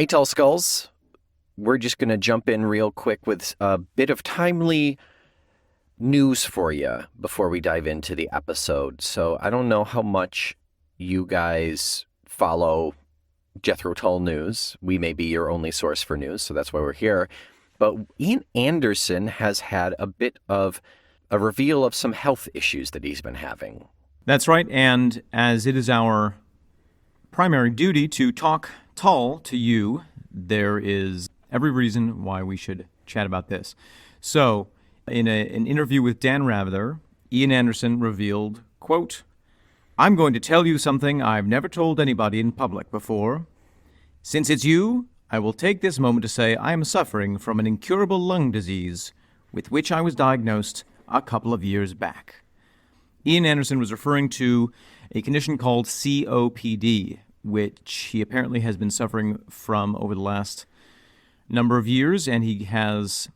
Hey, Tall Skulls. We're just going to jump in real quick with a bit of timely news for you before we dive into the episode. So I don't know how much you guys follow Jethro Tull News. We may be your only source for news, so that's why we're here. But Ian Anderson has had a bit of a reveal of some health issues that he's been having. That's right, and as it is our primary duty to talk Tull to you, there is every reason why we should chat about this. So, in an interview with Dan Rather, Ian Anderson revealed, quote, "I'm going to tell you something I've never told anybody in public before. Since it's you, I will take this moment to say I am suffering from an incurable lung disease with which I was diagnosed a couple of years back." Ian Anderson was referring to a condition called COPD, which he apparently has been suffering from over the last number of years, and he has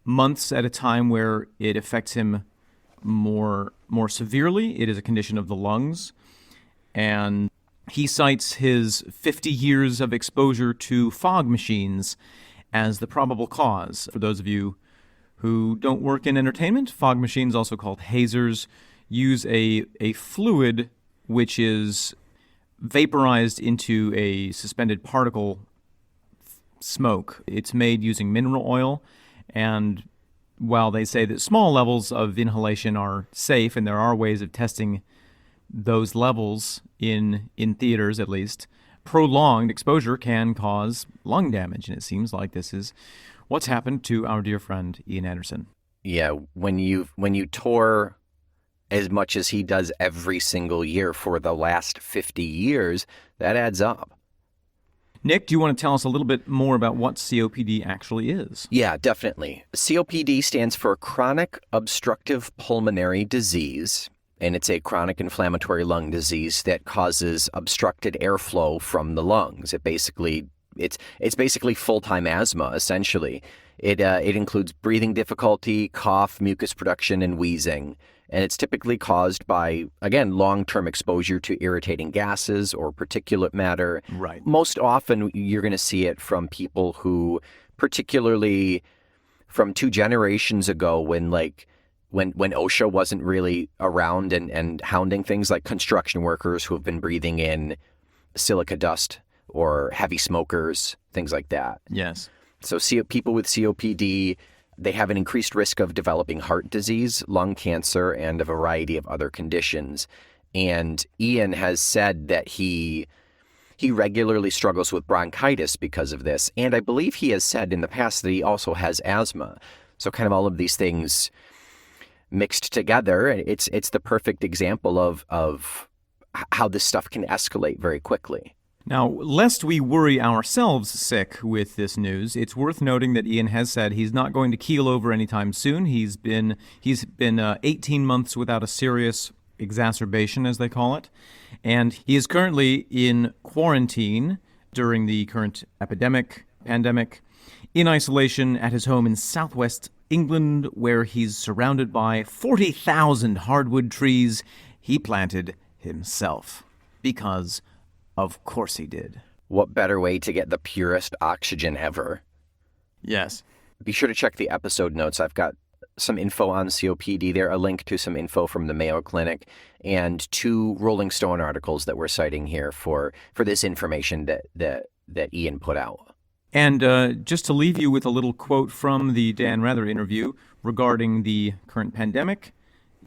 months at a time where it affects him more severely. It is a condition of the lungs, and he cites his 50 years of exposure to fog machines as the probable cause. For those of you who don't work in entertainment, fog machines, also called hazers, use a fluid which is vaporized into a suspended particle smoke. It's made using mineral oil, and while they say that small levels of inhalation are safe, and there are ways of testing those levels in theaters at least, prolonged exposure can cause lung damage, and it seems like this is what's happened to our dear friend Ian Anderson. Yeah, when you tour as much as he does every single year for the last 50 years, that adds up. Nick, do you want to tell us a little bit more about what COPD actually is? Yeah, definitely. COPD stands for chronic obstructive pulmonary disease, and it's a chronic inflammatory lung disease that causes obstructed airflow from the lungs. It's basically full-time asthma, essentially. It includes breathing difficulty, cough, mucus production, and wheezing. And it's typically caused by, again, long-term exposure to irritating gases or particulate matter. Right. Most often, you're going to see it from people who, particularly from 2 generations ago, when OSHA wasn't really around and hounding things, like construction workers who have been breathing in silica dust or heavy smokers, things like that. Yes. So people with COPD, they have an increased risk of developing heart disease, lung cancer, and a variety of other conditions. And Ian has said that he regularly struggles with bronchitis because of this. And I believe he has said in the past that he also has asthma. So kind of all of these things mixed together, it's the perfect example of how this stuff can escalate very quickly. Now, lest we worry ourselves sick with this news, it's worth noting that Ian has said he's not going to keel over anytime soon. He's been 18 months without a serious exacerbation, as they call it, and he is currently in quarantine during the current pandemic, in isolation at his home in southwest England, where he's surrounded by 40,000 hardwood trees he planted himself, because of course he did. What better way to get the purest oxygen ever? Yes. Be sure to check the episode notes. I've got some info on COPD there, a link to some info from the Mayo Clinic, and 2 Rolling Stone articles that we're citing here for this information that Ian put out. And just to leave you with a little quote from the Dan Rather interview regarding the current pandemic,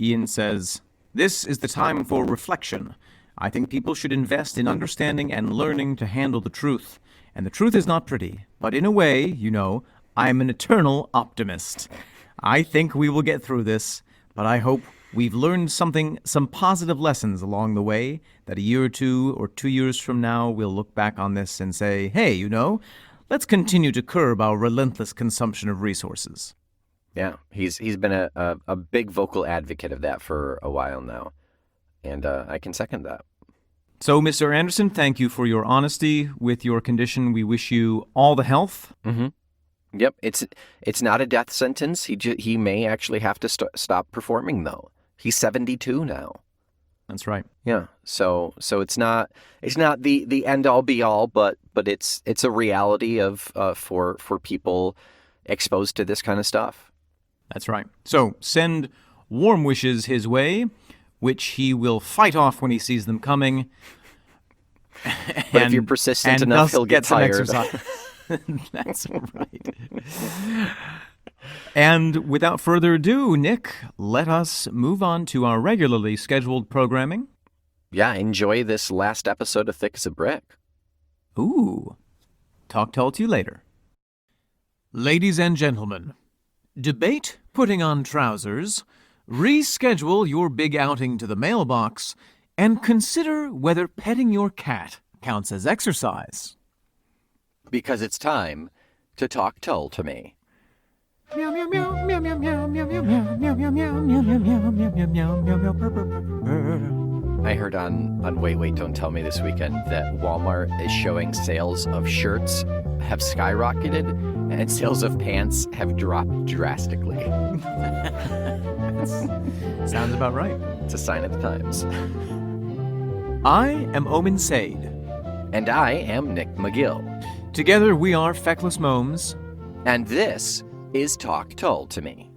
Ian says, "This is the time for reflection. I think people should invest in understanding and learning to handle the truth. And the truth is not pretty. But in a way, I'm an eternal optimist. I think we will get through this, but I hope we've learned some positive lessons along the way, that a year or 2 or 2 years from now, we'll look back on this and say, hey, let's continue to curb our relentless consumption of resources." Yeah, he's been a big vocal advocate of that for a while now. And I can second that. So, Mr. Anderson, thank you for your honesty with your condition. We wish you all the health. Mm-hmm. Yep, it's not a death sentence. He may actually have to stop performing, though. He's 72 now. That's right. Yeah. So it's not the end all be all, but it's a reality of for people exposed to this kind of stuff. That's right. So send warm wishes his way, which he will fight off when he sees them coming. But if you're persistent enough, he'll get some tired. exercise. That's right. And without further ado, Nick, let us move on to our regularly scheduled programming. Yeah, enjoy this last episode of Thick as a Brick. Ooh. Talk to you later. Ladies and gentlemen, debate putting on trousers, reschedule your big outing to the mailbox, and consider whether petting your cat counts as exercise. Because it's time to talk Tull to me. Meow meow meow meow meow meow meow meow meow meow meow meow meow meow meow meow meow meow purr purr purr. I heard on Wait, Don't Tell Me this weekend that Walmart is showing sales of shirts have skyrocketed and sales of pants have dropped drastically. Sounds about right. It's a sign of the times. I am Omen Sade. And I am Nick McGill. Together we are Feckless Momes. And this is Talk Tull to Me.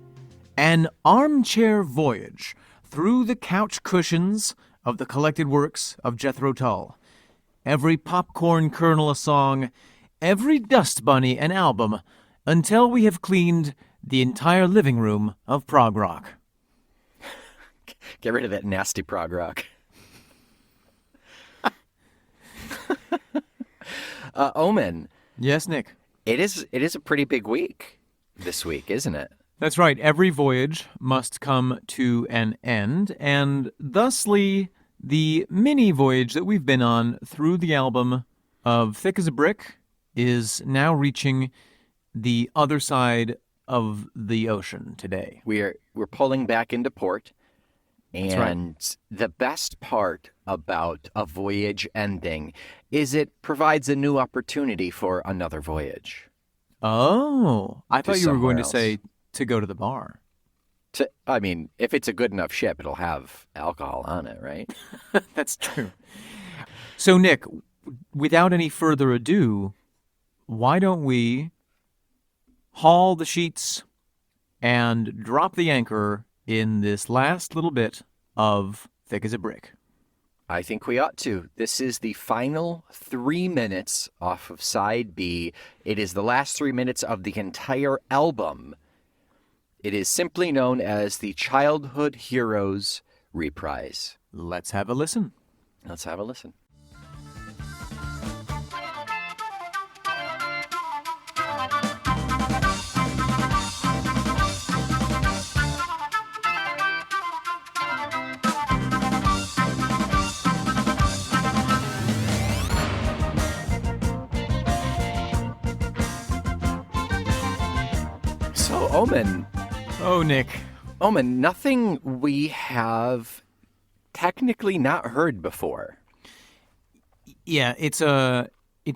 An armchair voyage through the couch cushions of the collected works of Jethro Tull. Every popcorn kernel a song, every dust bunny an album, until we have cleaned the entire living room of prog rock. Get rid of that nasty prog rock. Omen. Yes, Nick. It is a pretty big week this week, isn't it? That's right. Every voyage must come to an end, and thusly, the mini voyage that we've been on through the album of Thick as a Brick is now reaching the other side of the ocean today. We're pulling back into port, That's and right. the best part about a voyage ending is it provides a new opportunity for another voyage. Oh, I thought you were going to somewhere say to go to the bar. I mean, if it's a good enough ship, it'll have alcohol on it, right? That's true. So, Nick, without any further ado, why don't we haul the sheets and drop the anchor in this last little bit of Thick as a Brick? I think we ought to. This is the final 3 minutes off of side B. It is the last 3 minutes of the entire album. It is simply known as the Childhood Heroes reprise. Let's have a listen. Let's have a listen. So, Omen, Oh, Nick. nothing we have technically not heard before. Yeah, it's a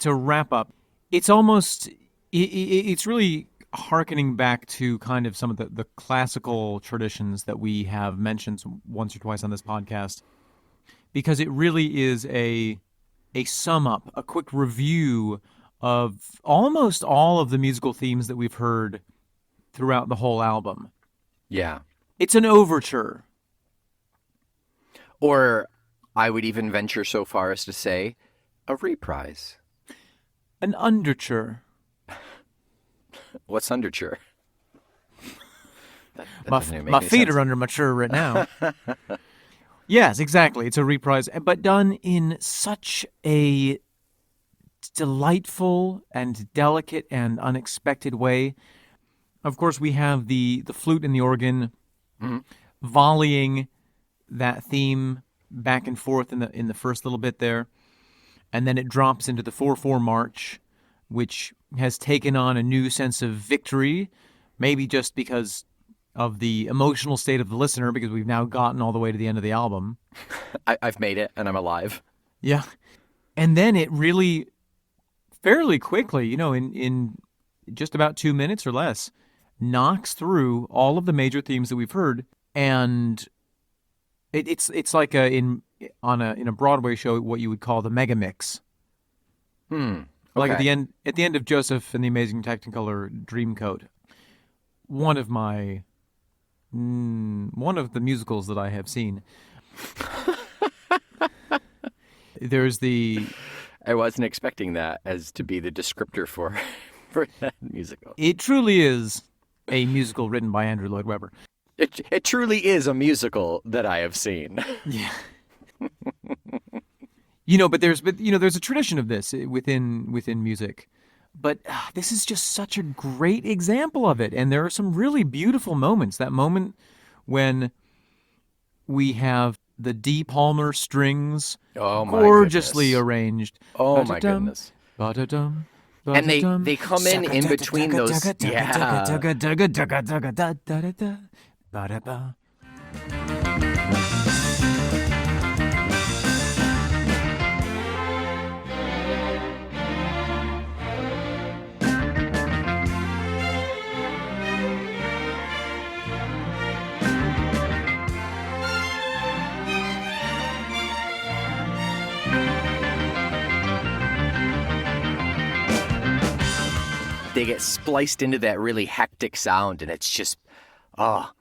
wrap up. It's almost it's really hearkening back to kind of some of the classical traditions that we have mentioned once or twice on this podcast, because it really is a sum up, a quick review of almost all of the musical themes that we've heard throughout the whole album. Yeah. It's an overture. Or I would even venture so far as to say a reprise. An underture. What's underture? That doesn't even make My any feet sense. are under mature right now. Yes, exactly. It's a reprise, but done in such a delightful and delicate and unexpected way. Of course, we have the flute and the organ volleying that theme back and forth in the first little bit there, and then it drops into the 4/4 march, which has taken on a new sense of victory, maybe just because of the emotional state of the listener, because we've now gotten all the way to the end of the album. I've made it, and I'm alive. Yeah. And then it really, fairly quickly, in just about 2 minutes or less, knocks through all of the major themes that we've heard. And it's like in in a Broadway show what you would call the mega mix. Like Okay. at the end of Joseph and the Amazing Technicolor Dreamcoat, one of the musicals that I have seen. There's the I wasn't expecting that as to be the descriptor for for that musical. it truly is a musical written by Andrew Lloyd Webber. It truly is a musical that I have seen. Yeah. But there's a tradition of this within music. But this is just such a great example of it. And there are some really beautiful moments. That moment when we have the D. Palmer strings Oh my gorgeously goodness. arranged. Oh my Ba-da-dum, goodness. ba-da-dum, And ba-da-dum. they come in between those. Yeah. Ba-da-ba. They get spliced into that really hectic sound, and it's just, oh,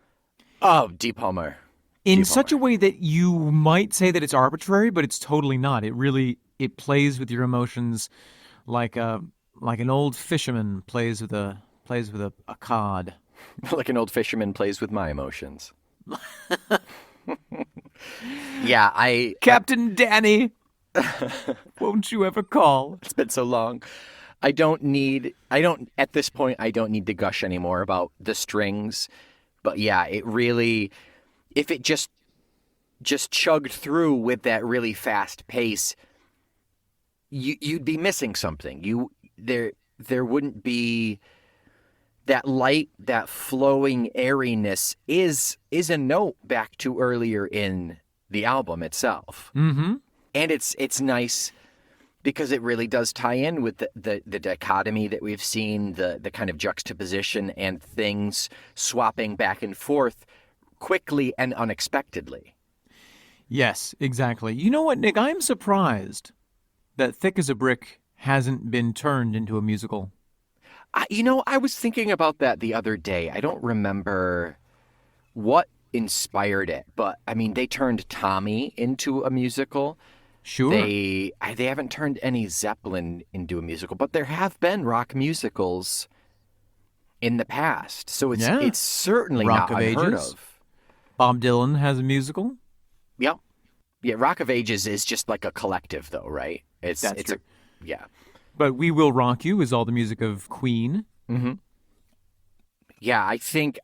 Deep Palmer. In Deep such a way that you might say that it's arbitrary, but it's totally not. It plays with your emotions like an old fisherman plays with a cod. Like an old fisherman plays with my emotions. Yeah, Captain Danny, won't you ever call? it's been so long. At this point, I don't need to gush anymore about the strings. But yeah, it really, if it just chugged through with that really fast pace, you'd be missing something. There wouldn't be that light, that flowing airiness is a note back to earlier in the album itself. Mm-hmm. And it's nice because it really does tie in with the dichotomy that we've seen, the kind of juxtaposition and things swapping back and forth quickly and unexpectedly. Yes, exactly. You know what, Nick? I'm surprised that Thick as a Brick hasn't been turned into a musical. I was thinking about that the other day. I don't remember what inspired it, but I mean, they turned Tommy into a musical. Sure. They haven't turned any Zeppelin into a musical, but there have been rock musicals in the past. So it's Yeah. it's certainly Rock not of unheard Ages. of. Bob Dylan has a musical. Yep. Yeah, Rock of Ages is just like a collective though, right? It's That's true. yeah. But We Will Rock You is all the music of Queen. Yeah, I think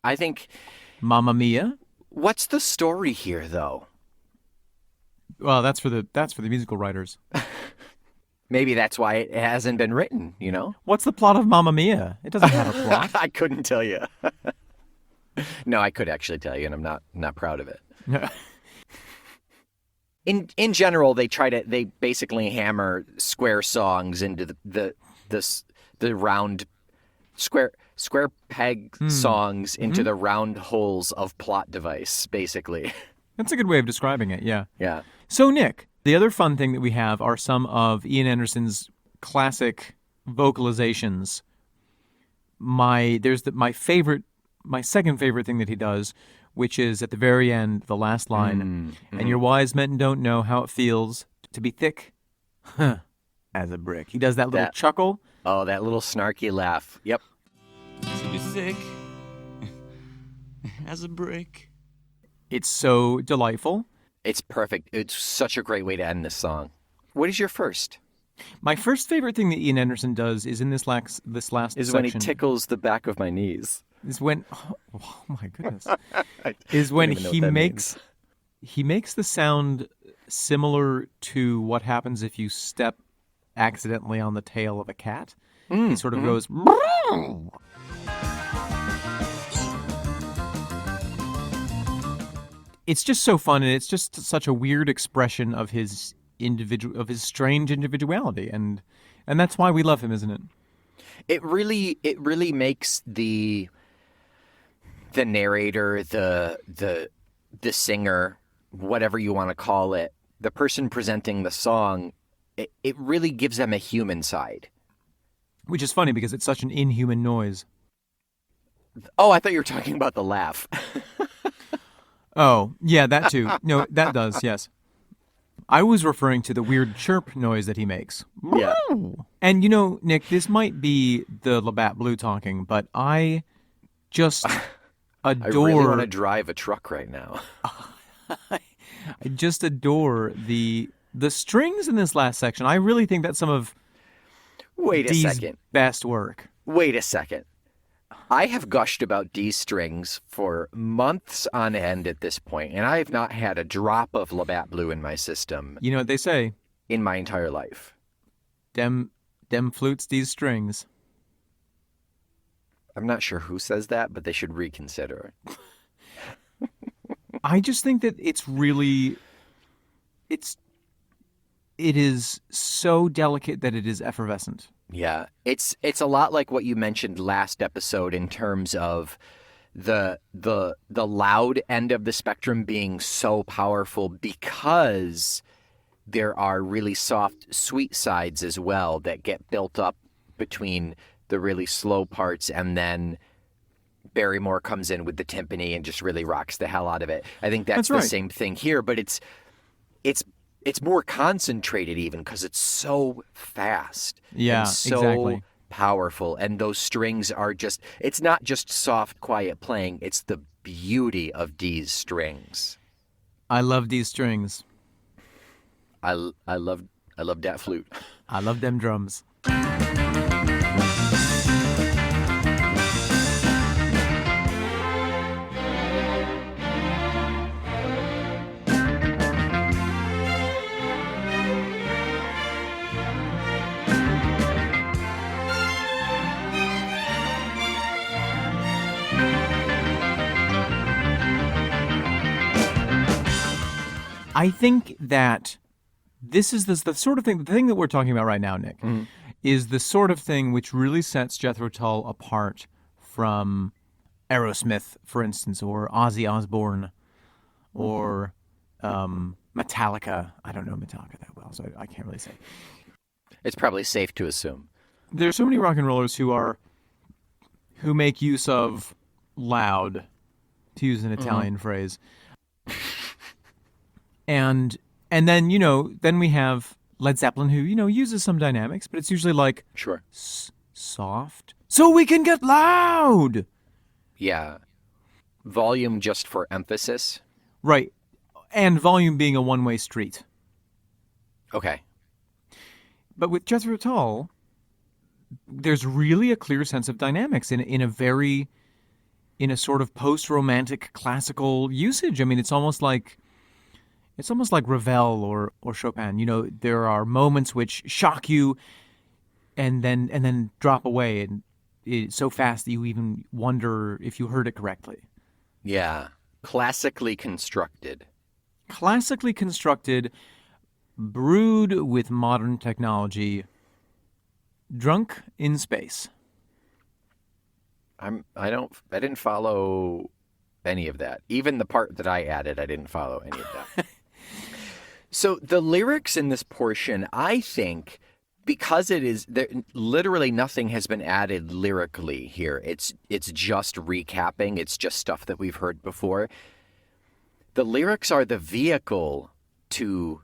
Mamma Mia. what's the story here though? Well, that's for the musical writers. Maybe that's why it hasn't been written, you know? What's the plot of Mamma Mia? It doesn't have a plot. I couldn't tell you. No, I could actually tell you, and I'm not proud of it. In general, they basically hammer square songs into the round square peg songs into the round holes of plot device, basically. That's a good way of describing it, yeah. Yeah. So, Nick, the other fun thing that we have are some of Ian Anderson's classic vocalizations. My second favorite thing that he does, which is at the very end, the last line, and your wise men don't know how it feels to be thick as a brick. He does that little chuckle. Oh, that little snarky laugh. Yep. To be thick as a brick. It's so delightful. It's perfect. It's such a great way to end this song. What is your first? My first favorite thing that Ian Anderson does is in this last Is section. when he tickles the back of my knees. Is when oh my goodness. I Is when don't even know he what that makes he makes the sound similar to what happens if you step accidentally on the tail of a cat. He sort of goes It's just so fun, and it's just such a weird expression of his strange individuality, and that's why we love him, isn't it? It really makes the narrator, the singer, whatever you want to call it, the person presenting the song, it really gives them a human side. Which is funny because it's such an inhuman noise. Oh, I thought you were talking about the laugh. Oh, yeah, that too. No, that does, yes. I was referring to the weird chirp noise that he makes. Yeah. And Nick, this might be the Labatt Blue talking, but I just adore. I really want to drive a truck right now. I just adore the strings in this last section. I really think that's some of Wait a Dee's second. best work. Wait a second. I have gushed about Dee's strings for months on end at this point, and I have not had a drop of Labatt Blue in my system You know what they say? in my entire life. Dem flutes, these strings. I'm not sure who says that, but they should reconsider. I just think that it is so delicate that it is effervescent. Yeah, it's a lot like what you mentioned last episode in terms of the loud end of the spectrum being so powerful because there are really soft, sweet sides as well that get built up between the really slow parts, and then Barrymore comes in with the timpani and just really rocks the hell out of it. I think that's the right. same thing here, but it's more concentrated even because it's so fast. Yeah, and so exactly. powerful. And those strings are just, it's not just soft, quiet playing. It's the beauty of Dee's strings. I love these strings. I love that flute. I love them drums. I think that this is the sort of thing, the thing that we're talking about right now, Nick, is the sort of thing which really sets Jethro Tull apart from Aerosmith, for instance, or Ozzy Osbourne, or Metallica. I don't know Metallica that well, so I can't really say. It's probably safe to assume. There's so many rock and rollers who make use of loud, to use an Italian phrase. And then, then we have Led Zeppelin, who, uses some dynamics, but it's usually like Sure. soft, so we can get loud. Yeah. Volume just for emphasis. Right. And volume being a one-way street. Okay. But with Jethro Tull, there's really a clear sense of dynamics in a sort of post-romantic classical usage. I mean, it's almost like Ravel or Chopin. There are moments which shock you and then drop away, and it's so fast that you even wonder if you heard it correctly. Yeah. Classically constructed. Classically constructed, brewed with modern technology, drunk in space. I didn't follow any of that. Even the part that I added, I didn't follow any of that. So the lyrics in this portion, I think, because literally nothing has been added lyrically here. It's just recapping. It's just stuff that we've heard before. The lyrics are the vehicle to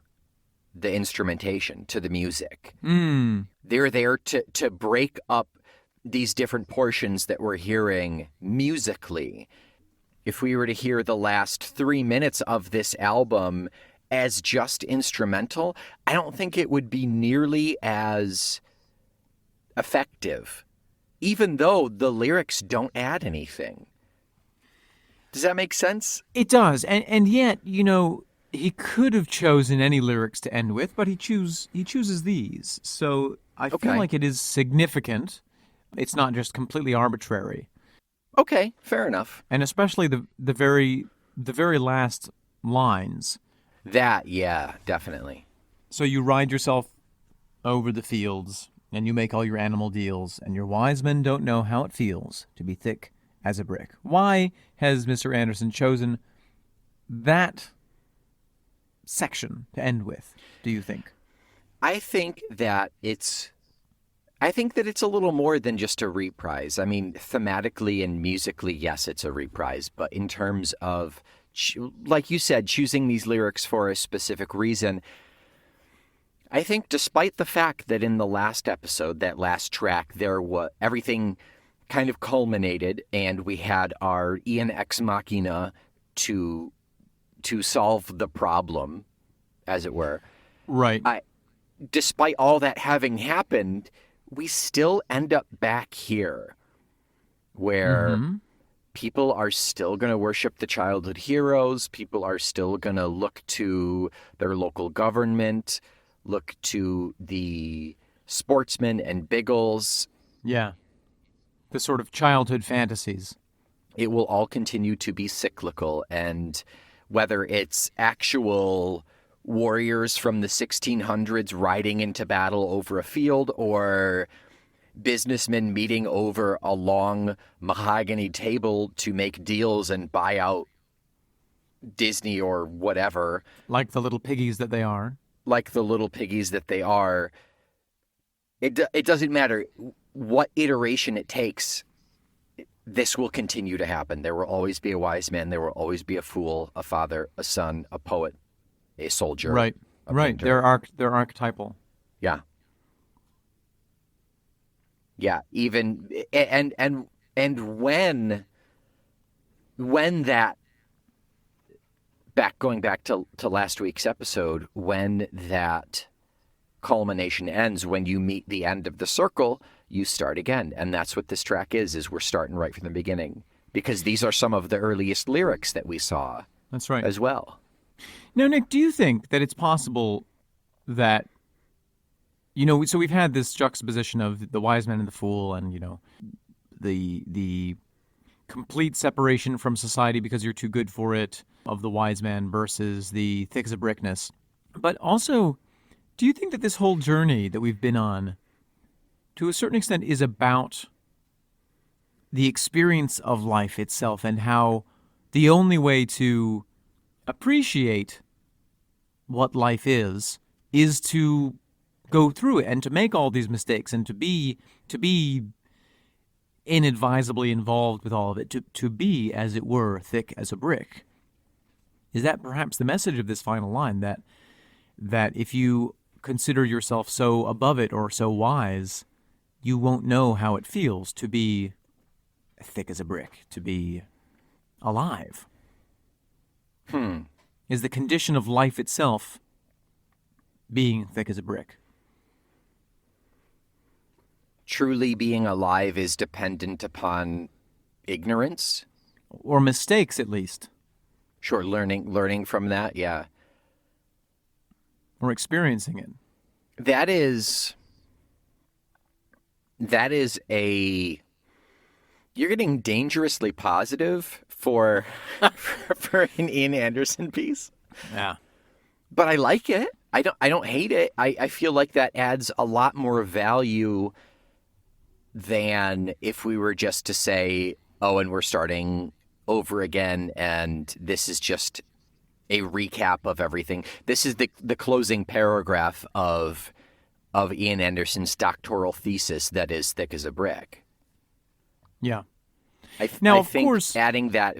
the instrumentation, to the music. They're there to break up these different portions that we're hearing musically. If we were to hear the last 3 minutes of this album as just instrumental, I don't think it would be nearly as effective, even though the lyrics don't add anything. Does that make sense? It does, and yet, he could have chosen any lyrics to end with, but he chooses these. So I feel like it is significant. It's not just completely arbitrary. Okay, fair enough. And especially the very last lines. That, yeah, definitely. So you ride yourself over the fields, and you make all your animal deals, and your wise men don't know how it feels to be thick as a brick. Why has Mr. Anderson chosen that section to end with, do you think? I think that it's a little more than just a reprise. I mean, thematically and musically, yes, it's a reprise, but in terms of, like you said, choosing these lyrics for a specific reason, I think despite the fact that in the last episode, that last track, everything kind of culminated and we had our Ian Ex Machina to solve the problem, as it were. Right. Despite all that having happened, we still end up back here where people are still going to worship the childhood heroes. People are still going to look to their local government, look to the sportsmen and Biggles. Yeah. The sort of childhood fantasies. It will all continue to be cyclical, and whether it's actual warriors from the 1600s riding into battle over a field or businessmen meeting over a long mahogany table to make deals and buy out Disney or whatever. Like the little piggies that they are. It doesn't matter what iteration it takes. This will continue to happen. There will always be a wise man. There will always be a fool, a father, a son, a poet, a soldier. Right. Right. Painter. They're archetypal. Yeah. Yeah. Even and when that going back to last week's episode, when that culmination ends, when you meet the end of the circle, you start again. And that's what this track is we're starting right from the beginning, because these are some of the earliest lyrics that we saw. That's right. As well. Now, Nick, do you think that it's possible that, so we've had this juxtaposition of the wise man and the fool and, the complete separation from society because you're too good for it of the wise man versus the thick as a brickness. But also, do you think that this whole journey that we've been on, to a certain extent, is about the experience of life itself and how the only way to appreciate what life is to go through it and to make all these mistakes and to be inadvisably involved with all of it, to be, as it were, thick as a brick? Is that perhaps the message of this final line, that if you consider yourself so above it or so wise, you won't know how it feels to be thick as a brick, to be alive? Is the condition of life itself being thick as a brick? Truly being alive is dependent upon ignorance? Or mistakes, at least. Sure, learning from that, yeah. Or experiencing it. That is you're getting dangerously positive for an Ian Anderson piece. Yeah. But I like it. I don't hate it. I feel like that adds a lot more value than if we were just to say, oh, and we're starting over again, and this is just a recap of everything. This is the closing paragraph of Ian Anderson's doctoral thesis that is thick as a brick. Yeah. I of think course, adding that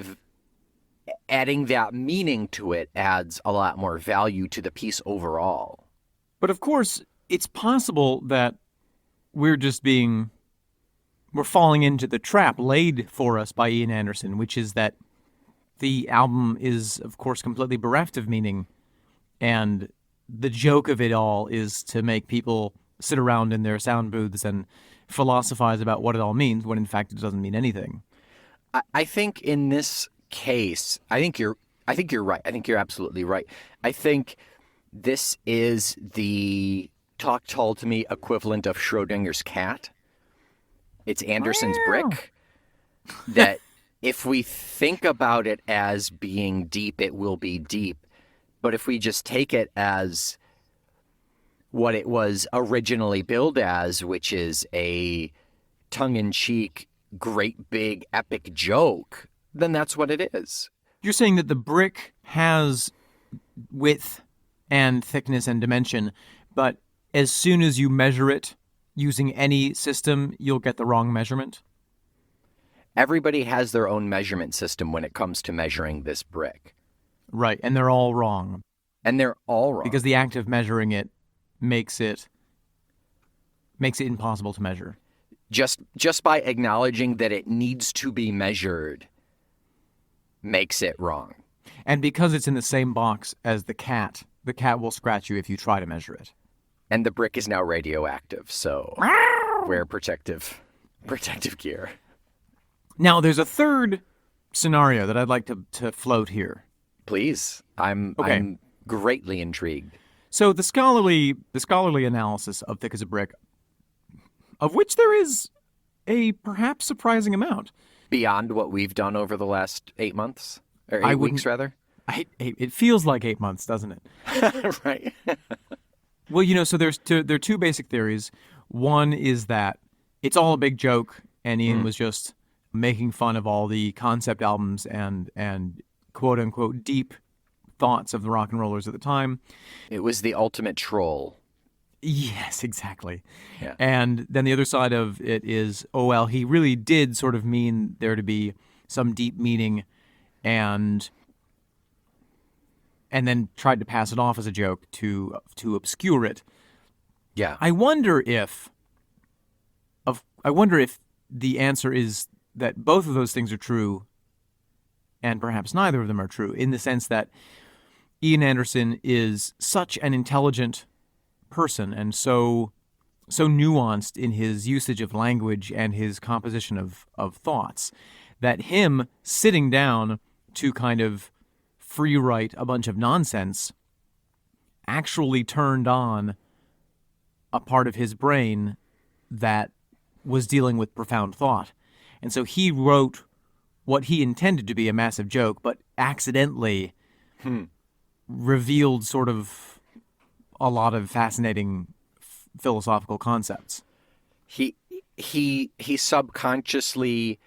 meaning to it adds a lot more value to the piece overall. But of course, it's possible that we're falling into the trap laid for us by Ian Anderson, which is that the album is, of course, completely bereft of meaning. And the joke of it all is to make people sit around in their sound booths and philosophize about what it all means, when in fact it doesn't mean anything. I think in this case, I think you're right. I think you're absolutely right. I think this is the Talk Tall to Me equivalent of Schrodinger's cat. It's Anderson's brick. That if we think about it as being deep, it will be deep. But if we just take it as what it was originally billed as, which is a tongue-in-cheek, great big epic joke, then that's what it is. You're saying that the brick has width and thickness and dimension, but as soon as you measure it using any system, you'll get the wrong measurement. Everybody has their own measurement system when it comes to measuring this brick. Right, and they're all wrong. And they're all wrong. Because the act of measuring it makes it impossible to measure. Just by acknowledging that it needs to be measured makes it wrong. And because it's in the same box as the cat will scratch you if you try to measure it. And the brick is now radioactive, so wear protective gear. Now, there's a third scenario that I'd like to float here. Please. I'm greatly intrigued. So the scholarly analysis of Thick as a Brick, of which there is a perhaps surprising amount. Beyond what we've done over the last 8 months? Or 8 weeks, rather? It feels like 8 months, doesn't it? Right. Well, so there are two basic theories. One is that it's all a big joke, and Ian was just making fun of all the concept albums and quote-unquote deep thoughts of the rock and rollers at the time. It was the ultimate troll. Yes, exactly. Yeah. And then the other side of it is, oh, well, he really did sort of mean there to be some deep meaning and then tried to pass it off as a joke to obscure it. Yeah. I wonder if the answer is that both of those things are true and perhaps neither of them are true, in the sense that Ian Anderson is such an intelligent person and so nuanced in his usage of language and his composition of thoughts that him sitting down to kind of free write a bunch of nonsense actually turned on a part of his brain that was dealing with profound thought. And so he wrote what he intended to be a massive joke, but accidentally revealed sort of a lot of fascinating philosophical concepts. He subconsciously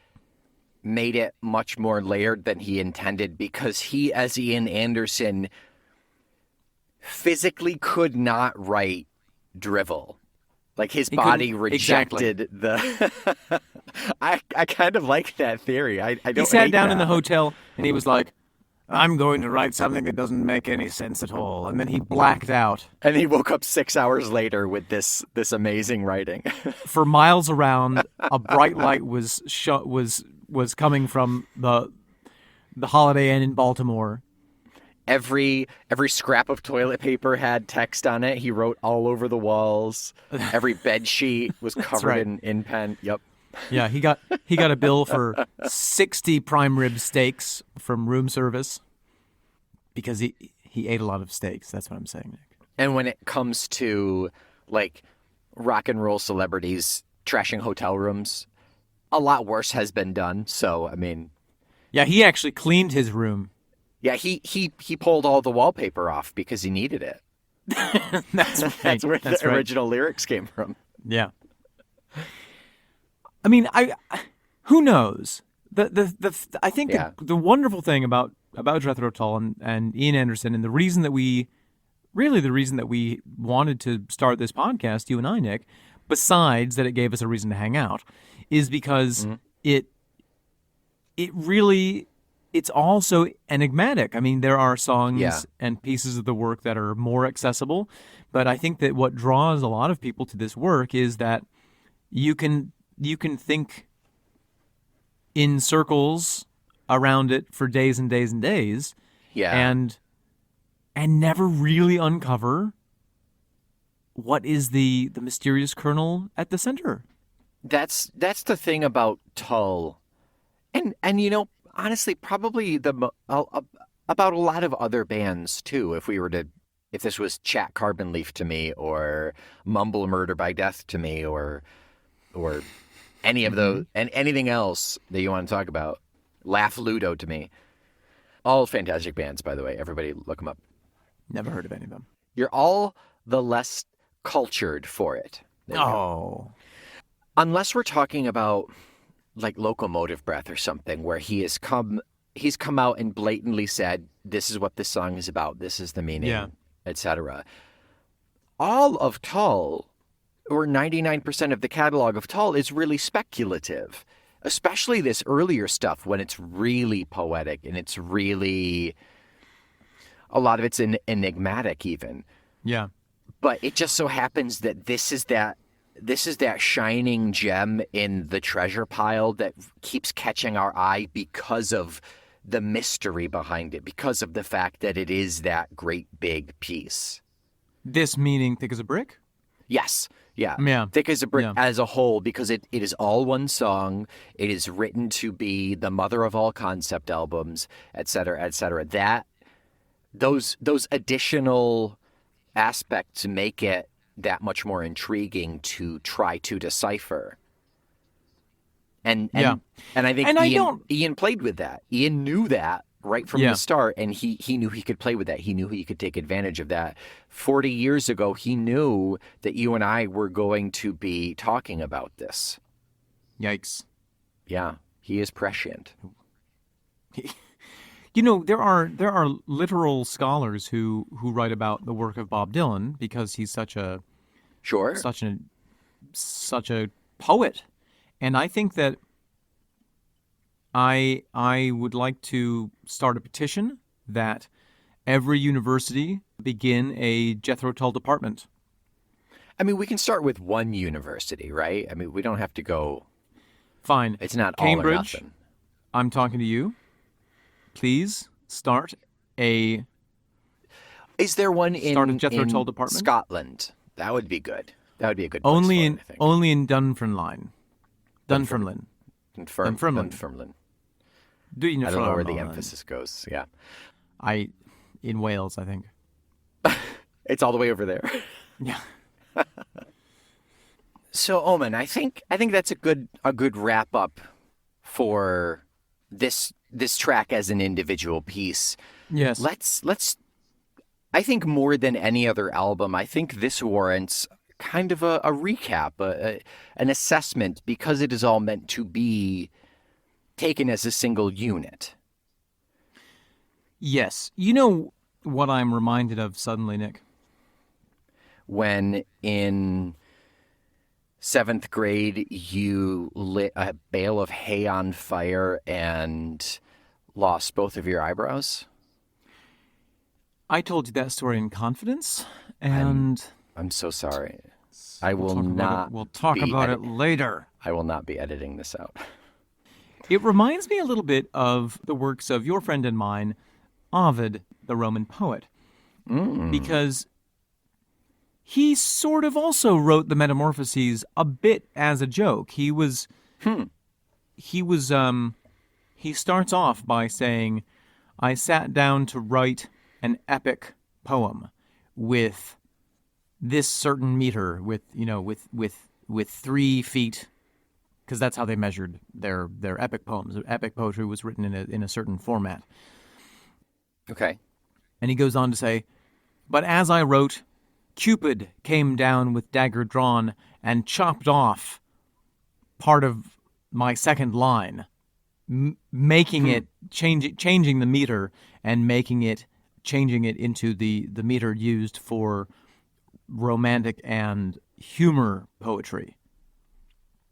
made it much more layered than he intended because he, as Ian Anderson, physically could not write drivel. Like his body rejected the. I kind of like that theory. I don't. He sat hate down that. in the hotel and he was like, "I'm going to write something that doesn't make any sense at all," and then he blacked out. And he woke up 6 hours later with this amazing writing. For miles around, a bright light was coming from the Holiday Inn in Baltimore. Every scrap of toilet paper had text on it. He wrote all over the walls. Every bed sheet was covered right. in pen. Yep. Yeah, he got a bill for 60 prime rib steaks from room service because he ate a lot of steaks. That's what I'm saying, Nick. And when it comes to like rock and roll celebrities trashing hotel rooms, a lot worse has been done. So, I mean, yeah, he actually cleaned his room. yeah, he pulled all the wallpaper off because he needed it. That's right. That's where That's the right. original lyrics came from. Yeah. I mean, who knows? I think Yeah. the wonderful thing about Jethro Tull and Ian Anderson, and the reason that we wanted to start this podcast, you and I, Nick, besides that it gave us a reason to hang out, is because it really, it's also enigmatic. I mean, there are songs and pieces of the work that are more accessible, but I think that what draws a lot of people to this work is that you can think in circles around it for days and days and days, and never really uncover what is the mysterious kernel at the center. That's the thing about Tull, and honestly, probably about a lot of other bands too. If this was Chat Carbon Leaf to me, or Mumble Murder by Death to me, or any of those, and anything else that you want to talk about, Laugh Ludo to me, all fantastic bands, by the way. Everybody look them up. Never heard of any of them. You're all the less cultured for it. There you go. Oh. Unless we're talking about like Locomotive Breath or something, where he's come out and blatantly said, this is what this song is about, this is the meaning. Yeah. etc. All of Tull, or 99% of the catalog of Tull, is really speculative, especially this earlier stuff when it's really poetic and it's really, a lot of it's enigmatic even. Yeah. But it just so happens that this is that shining gem in the treasure pile that keeps catching our eye because of the mystery behind it, because of the fact that it is that great big piece. This meaning Thick as a Brick? Yes. Yeah. Yeah. Thick as a Brick Yeah. as a whole, because it is all one song. It is written to be the mother of all concept albums, et cetera, et cetera. Those additional aspects make it that much more intriguing to try to decipher. And Yeah. I think And Ian played with that. Ian knew that right from Yeah. the start, and he knew he could play with that. He knew he could take advantage of that. 40 years ago, he knew that you and I were going to be talking about this. Yikes. Yeah, he is prescient. You know, there are literal scholars who write about the work of Bob Dylan because he's such a Sure. such a poet. And I think that I would like to start a petition that every university begin a Jethro Tull department. I mean, we can start with one university, right? I mean, we don't have to go. Fine. It's not Cambridge, all or nothing. I'm talking to you. Please start a Is there one Start a in Jethro Tull department? Scotland? That would be good. That would be a good place only for in it, I think. only in Dunfermline. Dunfermline. Dunfermline. Do you know I don't know where the Dunfermline? emphasis goes. Yeah. In Wales, I think. It's all the way over there. Yeah. So, Omen, I think that's a good wrap up for this track as an individual piece. Yes. Let's I think more than any other album, I think this warrants kind of a recap, an assessment, because it is all meant to be taken as a single unit. Yes. You know what I'm reminded of suddenly, Nick? When in 7th grade you lit a bale of hay on fire and lost both of your eyebrows? I told you that story in confidence, and I'm so sorry. I will we'll not. talk be about it edit- later. I will not be editing this out. It reminds me a little bit of the works of your friend and mine, Ovid, the Roman poet, because he sort of also wrote the Metamorphoses a bit as a joke. He starts off by saying, "I sat down to write an epic poem with this certain meter, with 3 feet," because that's how they measured their epic poems. Epic poetry was written in a certain format. Okay. And he goes on to say, "But as I wrote, Cupid came down with dagger drawn and chopped off part of my second line, making it changing the meter and changing it into the meter used for romantic and humor poetry."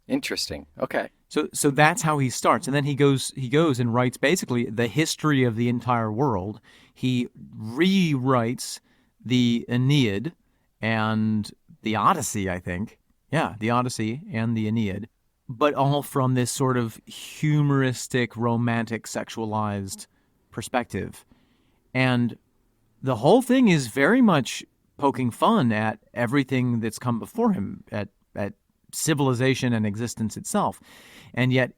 Interesting. Okay. So that's how he starts, and then he goes and writes basically the history of the entire world. He rewrites the Aeneid and the Odyssey, I think. Yeah, the Odyssey and the Aeneid, but all from this sort of humoristic, romantic, sexualized perspective. And the whole thing is very much poking fun at everything that's come before him, at civilization and existence itself. And yet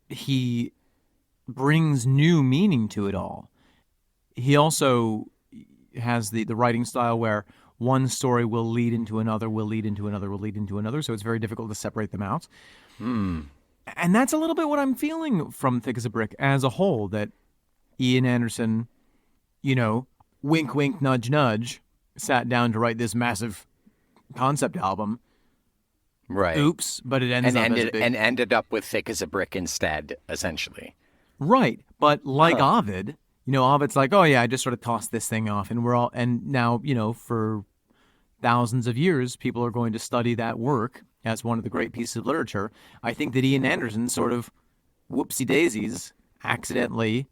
he brings new meaning to it all. He also has the writing style where one story will lead into another, will lead into another, will lead into another, so it's very difficult to separate them out. And that's a little bit what I'm feeling from Thick as a Brick as a whole, that Ian Anderson, wink, wink, nudge, nudge, sat down to write this massive concept album. Right. Oops, but it ends up as a big... ended up with Thick as a Brick instead, essentially. Right, but like Ovid, Ovid's like, oh yeah, I just sort of tossed this thing off, and now, for thousands of years, people are going to study that work as one of the great pieces of literature. I think that Ian Anderson sort of, whoopsie daisies, accidentally,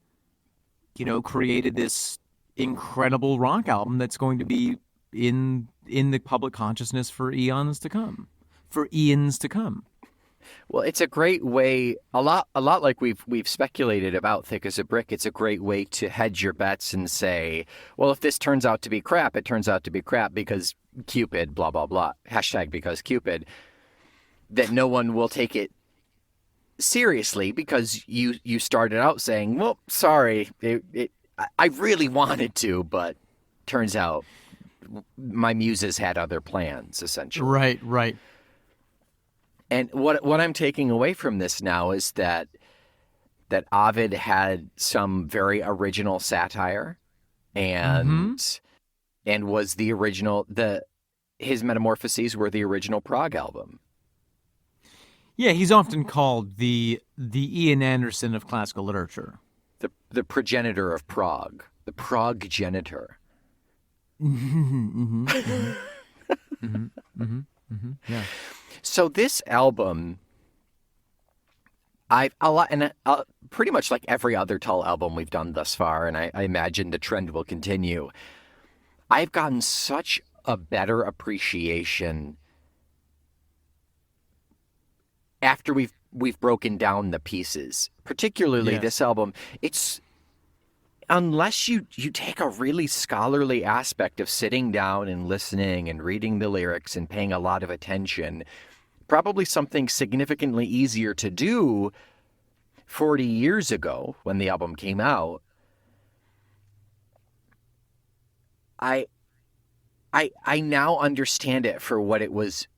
created this incredible rock album that's going to be in the public consciousness for eons to come, for eons to come. Well, it's a great way, a lot like we've speculated about Thick as a Brick. It's a great way to hedge your bets and say, well, if this turns out to be crap, it turns out to be crap because Cupid, blah, blah, blah, hashtag because Cupid, that no one will take it seriously because you started out saying, well, sorry, I really wanted to, but turns out my muses had other plans, essentially. Right. And what I'm taking away from this now is that Ovid had some very original satire, and was the original his Metamorphoses were the original Prague album. Yeah, he's often called the Ian Anderson of classical literature. The progenitor of Prague, the Prague-genitor. Yeah. So this album, pretty much like every other Tull album we've done thus far, and I imagine the trend will continue. I've gotten such a better appreciation after we've broken down the pieces, particularly Yes. this album. It's unless you take a really scholarly aspect of sitting down and listening and reading the lyrics and paying a lot of attention, probably something significantly easier to do 40 years ago when the album came out. I now understand it for what it was,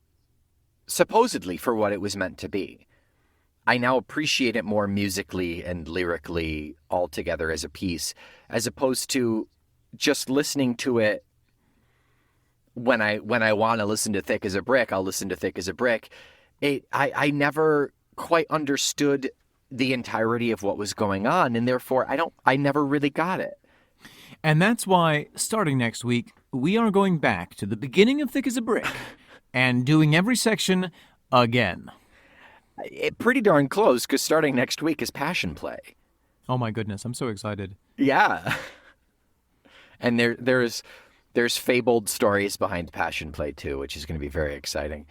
supposedly for what it was meant to be. I now appreciate it more musically and lyrically all together as a piece, as opposed to just listening to it when I want to listen to Thick as a Brick. I'll listen to Thick as a Brick. I never quite understood the entirety of what was going on, and therefore I never really got it. And that's why, starting next week, we are going back to the beginning of Thick as a Brick and doing every section again. Pretty darn close, because starting next week is Passion Play. Oh my goodness, I'm so excited. Yeah. And there's fabled stories behind Passion Play too, which is going to be very exciting.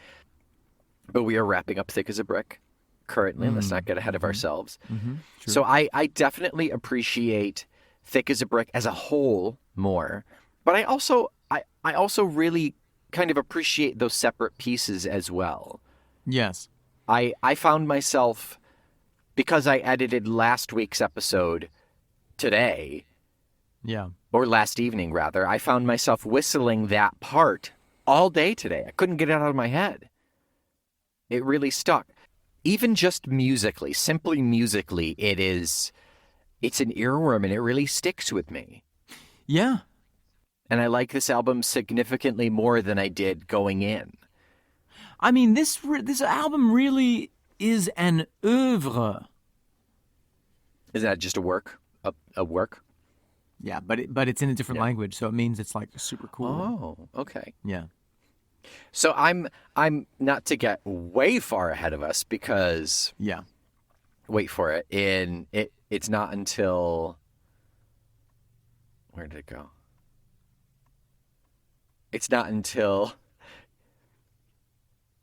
But we are wrapping up Thick as a Brick currently. Let's not get ahead of ourselves. Sure. So I definitely appreciate Thick as a Brick as a whole more. But I also really kind of appreciate those separate pieces as well. Yes. I found myself, because I edited last week's episode today, Yeah. or last evening rather, I found myself whistling that part all day today. I couldn't get it out of my head. It really stuck. Even just musically, simply musically, it's an earworm and it really sticks with me. Yeah. And I like this album significantly more than I did going in. I mean, this album really is an oeuvre. Isn't that just a work? A work? Yeah, but it's in a different language, so it means it's like super cool. Oh, okay. Yeah. So I'm not to get way far ahead of us, because Yeah. wait for it. It's not until, where did it go? It's not until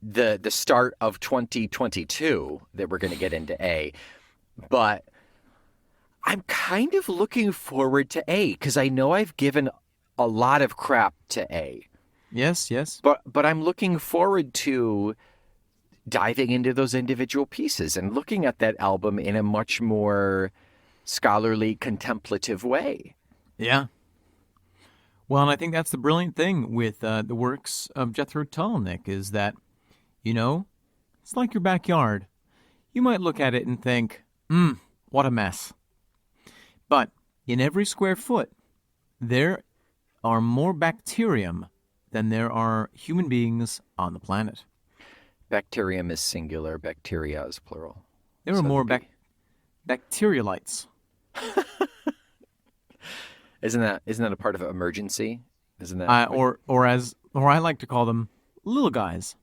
the start of 2022 that we're going to get into A. But I'm kind of looking forward to A, because I know I've given a lot of crap to A. Yes, yes. But I'm looking forward to diving into those individual pieces and looking at that album in a much more scholarly, contemplative way. Yeah. Well, and I think that's the brilliant thing with the works of Jethro Tull, Nick, is that, it's like your backyard. You might look at it and think, what a mess. But in every square foot, there are more bacterium than there are human beings on the planet. Bacterium is singular, bacteria is plural. There are So more it'd bacterialites. Isn't that a part of emergency? Isn't that Or I like to call them little guys.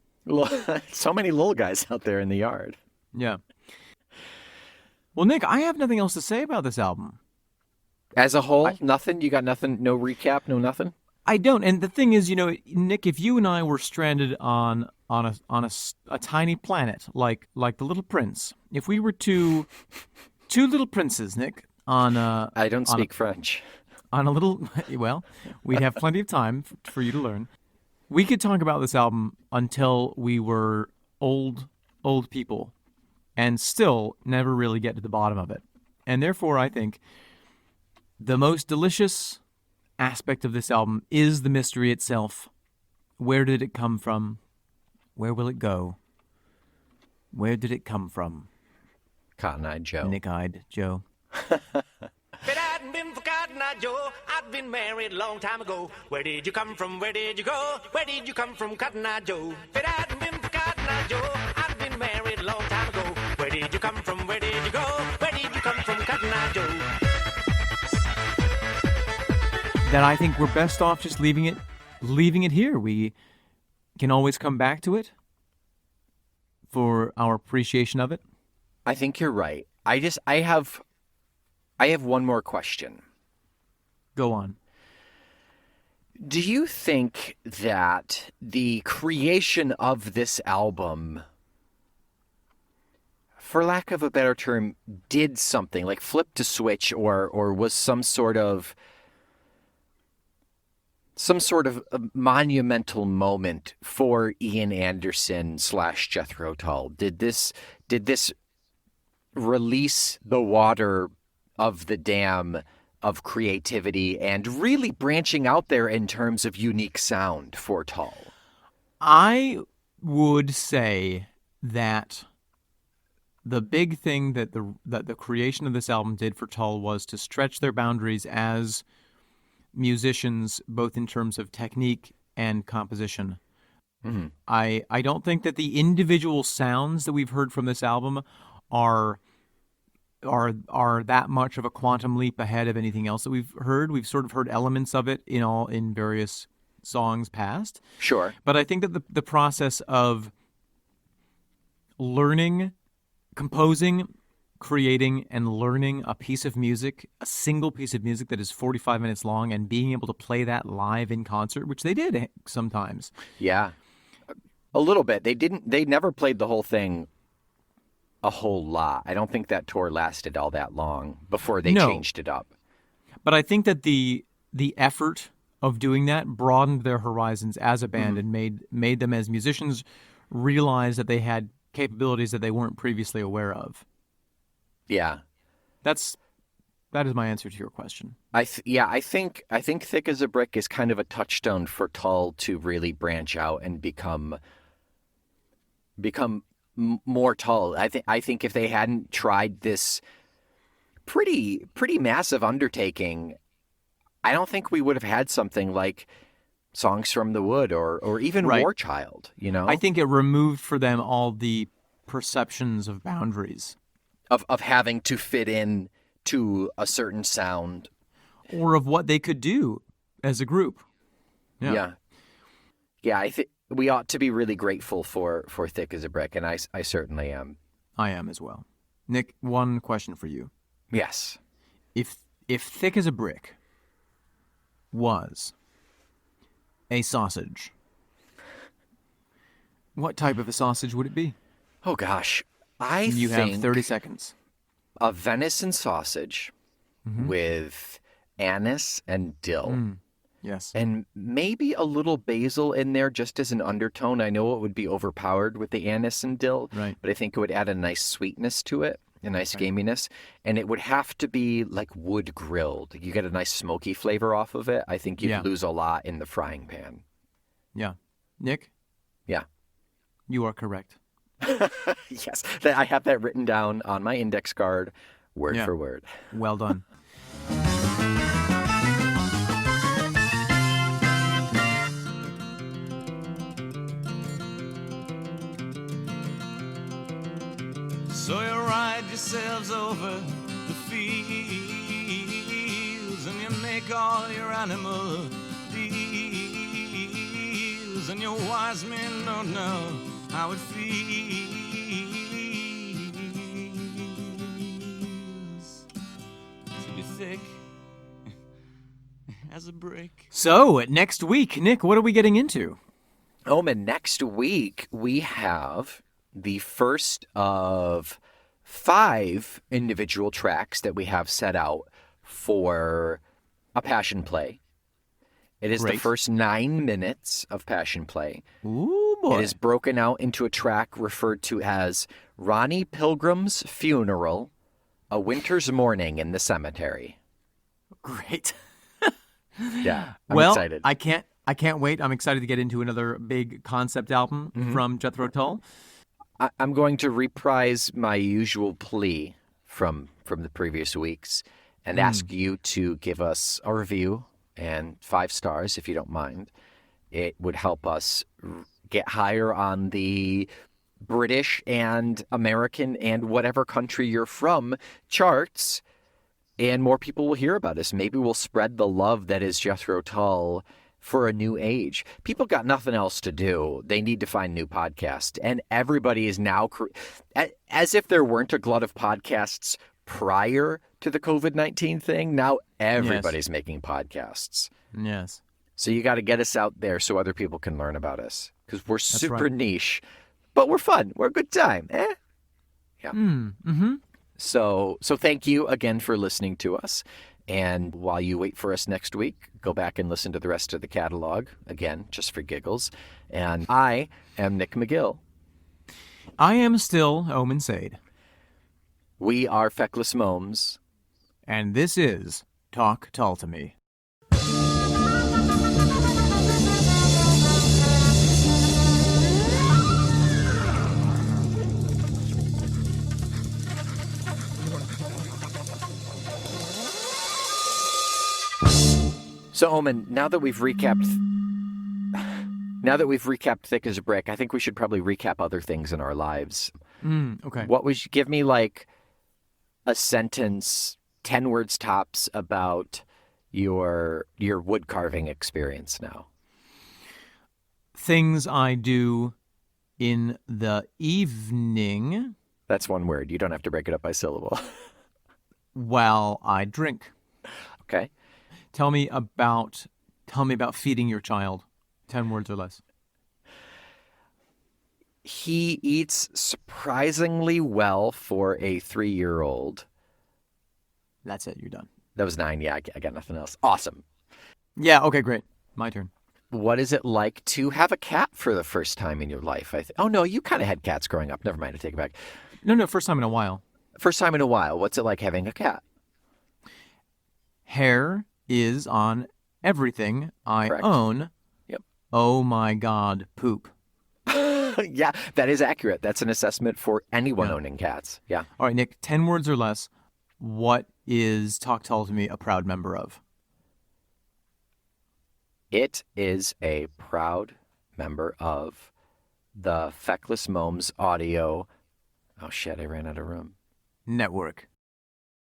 so many little guys out there in the yard? Yeah. Well, Nick, I have nothing else to say about this album. As a whole, nothing. You got nothing. No recap. No nothing. I don't. And the thing is, Nick, if you and I were stranded on a tiny planet like the Little Prince, if we were two little princes, Nick, on I don't speak French. on a little, well, we'd have plenty of time for you to learn. We could talk about this album until we were old people and still never really get to the bottom of it. And therefore, I think the most delicious aspect of this album is the mystery itself. Where did it come from? Where will it go? Where did it come from? Cotton-eyed Joe. Nick-eyed Joe. If it hadn't been for Cotton Eye Joe, I'd been married a long time ago. Where did you come from? Where did you go? Where did you come from, Cotton Eye Joe? If it hadn't been for Cotton Eye Joe, I'd been married a long time ago. Where did you come from? Where did you go? Where did you come from, Cotton Eye Joe? That I think we're best off just leaving it here. We can always come back to it for our appreciation of it. I think you're right. I have one more question. Go on. Do you think that the creation of this album, for lack of a better term, did something, like flipped a switch or was some sort of a monumental moment for Ian Anderson / Jethro Tull? Did this release the water of the dam of creativity and really branching out there in terms of unique sound for Tull? I would say that the big thing that the creation of this album did for Tull was to stretch their boundaries as musicians, both in terms of technique and composition. Mm-hmm. I don't think that the individual sounds that we've heard from this album are that much of a quantum leap ahead of anything else that we've heard. We've sort of heard elements of it in various songs past. Sure. But I think that the process of learning, composing, creating, and learning a piece of music, a single piece of music that is 45 minutes long, and being able to play that live in concert, which they did sometimes. Yeah. A little bit. They never played the whole thing a whole lot. I don't think that tour lasted all that long before they changed it up. But I think that the effort of doing that broadened their horizons as a band and made them as musicians realize that they had capabilities that they weren't previously aware of. Yeah. That is my answer to your question. I think Thick as a Brick is kind of a touchstone for Tull to really branch out and become more Tull. I think if they hadn't tried this pretty massive undertaking, I don't think we would have had something like Songs from the Wood or even War Child, I think it removed for them all the perceptions of boundaries. Of having to fit in to a certain sound. Or of what they could do as a group. Yeah, I think we ought to be really grateful for Thick as a Brick, and I certainly am. I am as well. Nick, one question for you. Yes. If Thick as a Brick was a sausage, what type of a sausage would it be? Oh, gosh. You have 30 seconds. A venison sausage with anise and dill. Yes. And maybe a little basil in there just as an undertone. I know it would be overpowered with the anise and dill, right, but I think it would add a nice sweetness to it, a nice gaminess. And it would have to be like wood grilled. You get a nice smoky flavor off of it. I think you'd lose a lot in the frying pan. Yeah. Nick? Yeah. You are correct. Yes, I have that written down on my index card, word for word. Well done. So you ride yourselves over the fields and you make all your animal deals, and your wise men don't know how it feels to be thick as a brick. So, next week, Nick, what are we getting into? Omen, next week we have the first of 5 individual tracks that we have set out for a Passion Play. It is the Great. first 9 minutes of Passion Play. Ooh, boy. It is broken out into a track referred to as Ronnie Pilgrim's Funeral, A Winter's Morning in the Cemetery. Great. Yeah, I'm well, excited. I can't wait. I'm excited to get into another big concept album from Jethro Tull. I'm going to reprise my usual plea from the previous weeks and ask you to give us a review and 5 stars if you don't mind. It would help us get higher on the British and American and whatever country you're from charts, and more people will hear about us. Maybe we'll spread the love that is Jethro Tull for a new age. People got nothing else to do. They need to find new podcasts. And everybody is now, as if there weren't a glut of podcasts prior to the COVID-19 thing, now everybody's making podcasts. Yes. So you got to get us out there so other people can learn about us. Because we're super right. niche, but we're fun. We're a good time. Yeah. Mm-hmm. So thank you again for listening to us. And while you wait for us next week, go back and listen to the rest of the catalog, again, just for giggles. And I am Nick McGill. I am still Omen Sade. We are Feckless Momes. And this is Talk Tull to Me. So, Omen, now that we've recapped Thick as a Brick, I think we should probably recap other things in our lives. Okay. What would you give me, like, a sentence, 10 words tops, about your wood carving experience now? Things I do in the evening That's one word. You don't have to break it up by syllable. while I drink. Okay. Tell me about feeding your child. 10 words or less. He eats surprisingly well for a 3-year-old. That's it. You're done. That was 9. Yeah, I got nothing else. Awesome. Yeah. Okay. Great. My turn. What is it like to have a cat for the first time in your life? Oh, no, you kind of had cats growing up. Never mind. I take it back. No. First time in a while. First time in a while. What's it like having a cat? Hair is on everything I Correct. own. Yep. Oh my God. Poop. Yeah, that is accurate. That's an assessment for anyone owning cats. Yeah. All right, Nick. 10 words or less. What is Talk Tull to Me a proud member of? It is a proud member of the Feckless Momes audio. Oh, shit, I ran out of room. Network.